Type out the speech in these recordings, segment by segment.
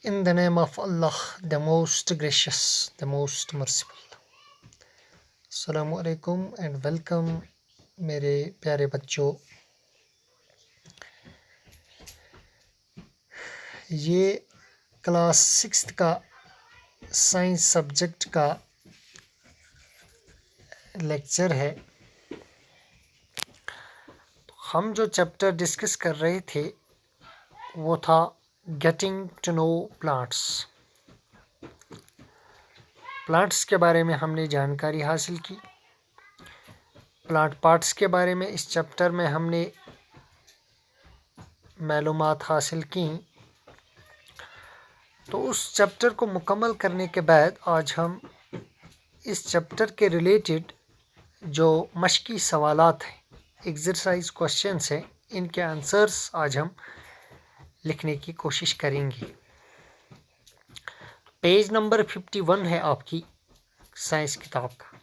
In the name of Allah, the most gracious, the most merciful. Assalamu alaikum and welcome मेरे प्यारे बच्चों। ये class 6 का science subject का लेक्चर है। हम जो चैप्टर डिस्कस कर रहे थे वो था getting to know plants. Plants के बारे में हमने जानकारी हासिल की। प्लांट पार्ट्स के बारे में इस चैप्टर में हमने मालूमात हासिल की। तो उस चैप्टर को मुकम्मल करने के बाद आज हम इस चैप्टर के रिलेटेड जो मशकी सवालात हैं, एक्सरसाइज क्वेश्चंस हैं, इनके आंसर्स आज हम लिखने की कोशिश करेंगे। पेज नंबर 51 है आपकी साइंस किताब का।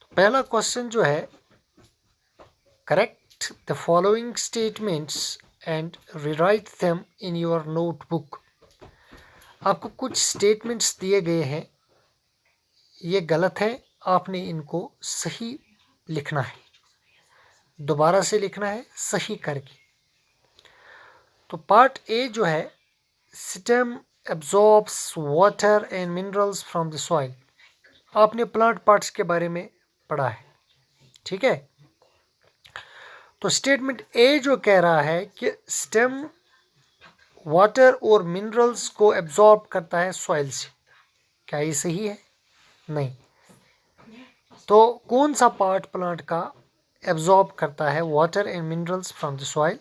तो पहला क्वेश्चन जो है, correct the following statements and rewrite them in your notebook. आपको कुछ स्टेटमेंट्स दिए गए हैं, ये गलत है, आपने इनको सही लिखना है, दोबारा से लिखना है सही करके। तो पार्ट ए जो है, stem absorbs water and minerals from the soil. आपने प्लांट पार्ट्स के बारे में पढ़ा है, ठीक है। तो स्टेटमेंट ए जो कह रहा है कि स्टेम वाटर और मिनरल्स को एब्जॉर्ब करता है सॉइल से, क्या ये सही है? नहीं। तो कौन सा पार्ट प्लांट का एब्जॉर्ब करता है water and minerals from the soil?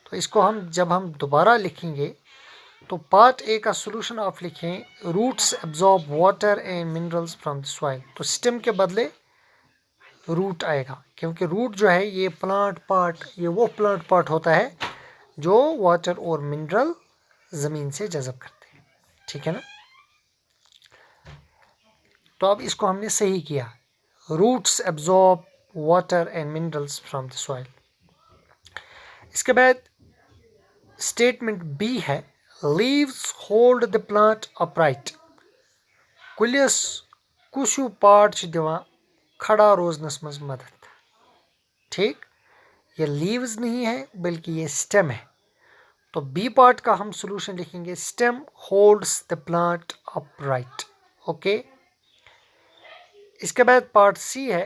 तो इसको जब हम दोबारा लिखेंगे तो पार्ट ए का सॉल्यूशन आप लिखें, roots absorb water and minerals from the soil. तो स्टेम के बदले रूट आएगा, क्योंकि रूट जो है ये प्लांट पार्ट, ये वो प्लांट पार्ट होता है जो वाटर और मिनरल ज़मीन से जज़ब करते हैं, ठीक है ना। तो अब इसको हमने सही किया, roots absorb water and minerals from the soil. इसके बाद स्टेटमेंट बी है, leaves hold the plant upright. कुलियस कुशु पार्ट छ दिवान खड़ा रोजनस मज मदद, ठीक। ये लीव्स नहीं है बल्कि ये स्टेम है। तो बी पार्ट का हम सॉल्यूशन लिखेंगे, stem holds the plant upright, okay. इसके बाद पार्ट सी है,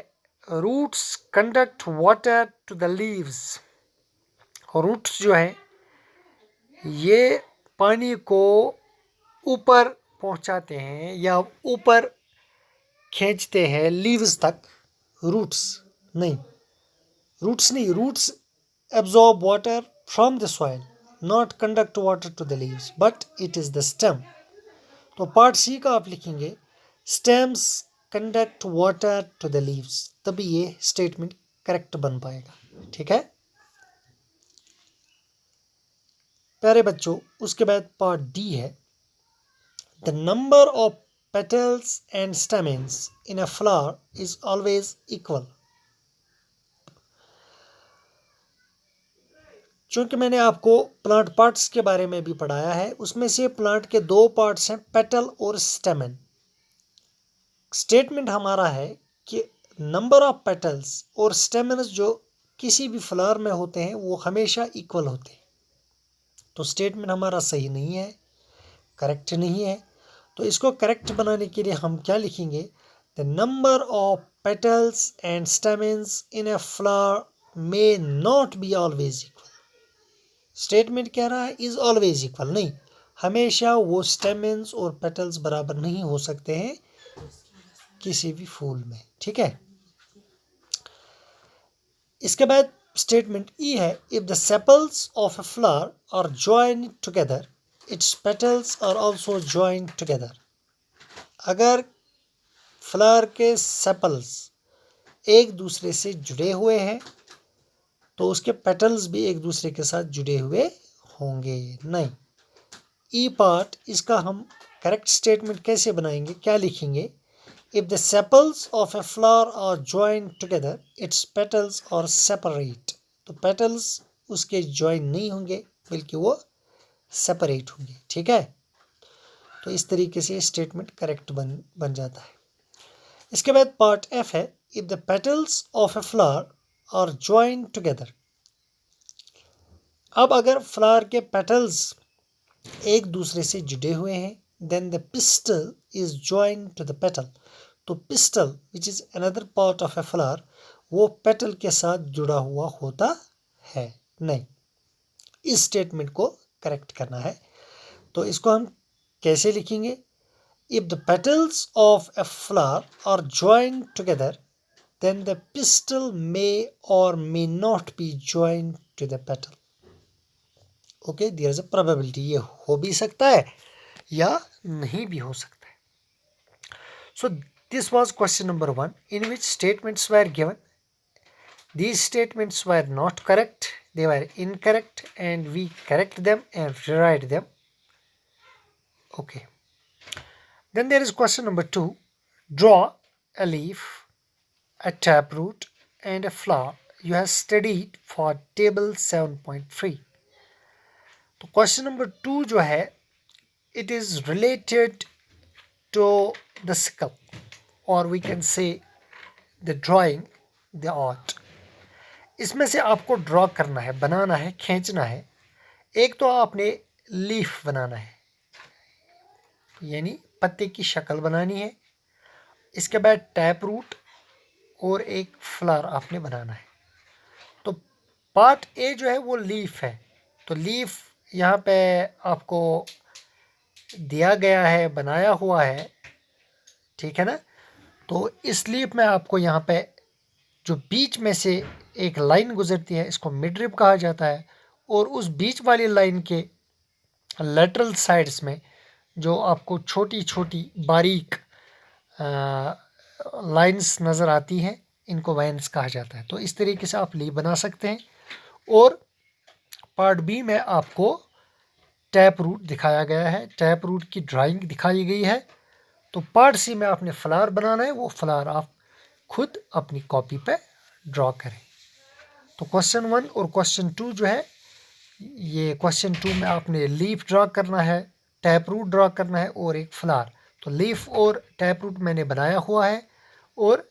roots conduct water to the leaves. Roots जो है ये पानी को ऊपर पहुंचाते हैं या ऊपर खींचते हैं लीव्स तक। रूट्स नहीं, roots absorb water from the soil, not conduct water to the leaves, but it is the stem. तो पार्ट सी का आप लिखेंगे, stems conduct water to the leaves, तभी ये स्टेटमेंट करेक्ट बन पाएगा, ठीक है प्यारे बच्चों। उसके बाद पार्ट डी है, the number of petals and stamens in a flower is always equal. चूंकि मैंने आपको प्लांट पार्ट्स के बारे में भी पढ़ाया है, उसमें से प्लांट के दो पार्ट्स हैं, पेटल और स्टेमन। स्टेटमेंट हमारा है कि नंबर ऑफ पेटल्स और स्टेमन्स जो किसी भी फ्लावर में होते हैं वो हमेशा इक्वल होते हैं। तो स्टेटमेंट हमारा सही नहीं है, करेक्ट नहीं है। तो इसको करेक्ट बनाने के लिए हम क्या लिखेंगे, the number of petals and stamens in a flower may not be always equal. Statement कह रहा है इज ऑलवेज इक्वल, नहीं, हमेशा वो स्टेमन्स और पेटल्स बराबर नहीं हो सकते हैं किसी भी फूल में, ठीक है। इसके बाद स्टेटमेंट ई है, if the sepals of a flower are joined together its petals are also joined together. अगर फ्लावर के सेपल्स एक दूसरे से जुड़े हुए हैं तो उसके पेटल्स भी एक दूसरे के साथ जुड़े हुए होंगे, नहीं। ई पार्ट, इसका हम करेक्ट स्टेटमेंट कैसे बनाएंगे, क्या लिखेंगे, if the sepals of a flower are joined together its petals are separate. तो पेटल्स उसके जॉइन नहीं होंगे बल्कि वो सेपरेट होंगे। ठीक है, तो इस तरीके से स्टेटमेंट करेक्ट बन जाता है। इसके बाद पार्ट एफ है, if the petals of a flower are join together. अब अगर फ्लावर के पेटल्स एक दूसरे से जुड़े हुए हैं, then the pistil is join to the petal. तो pistil which is another part of a flower, वो पेटल के साथ जुड़ा हुआ होता है नहीं। इस स्टेटमेंट को करेक्ट करना है। तो इसको हम कैसे लिखेंगे? If the petals of a flower are joined together then the pistil may or may not be joined to the petal. Okay, there is a probability, ये हो भी सकता है या नहीं भी हो सकता है। So this was question number 1 in which statements were given. These statements were not correct, they were incorrect, and we correct them and rewrite them. Okay. Then there is question number 2. Draw a leaf, a taproot, and a flower you have studied for table 7.3. तो question number 2 जो है, it is related to the skill, or we can say the drawing, the art. इसमें से आपको draw करना है, बनाना है, खींचना है। एक तो आपने लीफ बनाना है, यानी पत्ते की शक्ल बनानी है। इसके बाद टैप रूट और एक फ्लावर आपने बनाना है। तो पार्ट ए जो है वो लीफ है। तो लीफ यहाँ पे आपको दिया गया है, बनाया हुआ है, ठीक है ना। तो इस लीफ में आपको यहाँ पे जो बीच में से एक लाइन गुजरती है, इसको मिड रिब कहा जाता है। और उस बीच वाली लाइन के लेटरल साइड्स में जो आपको छोटी छोटी बारीक लाइंस नज़र आती हैं, इनको वेन्स कहा जाता है। तो इस तरीके से आप लीफ बना सकते हैं। और पार्ट बी में आपको टैप रूट दिखाया गया है, टैप रूट की ड्राइंग दिखाई गई है। तो पार्ट सी में आपने फ्लावर बनाना है, वो फ्लावर आप खुद अपनी कॉपी पे ड्रॉ करें। तो क्वेश्चन 1 और क्वेश्चन 2 जो है, ये क्वेश्चन 2 में आपने लीफ ड्रॉ करना है, टैप रूट ड्रॉ करना है और एक फ्लावर। तो लीफ और टैप रूट मैंने बनाया हुआ है, और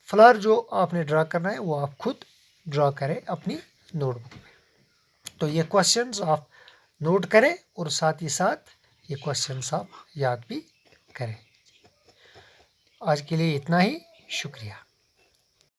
फ्लावर जो आपने ड्रॉ करना है वो आप खुद ड्रॉ करें अपनी नोटबुक में। तो ये क्वेश्चंस आप नोट करें और साथ ही साथ ये क्वेश्चंस आप याद भी करें। आज के लिए इतना ही, शुक्रिया।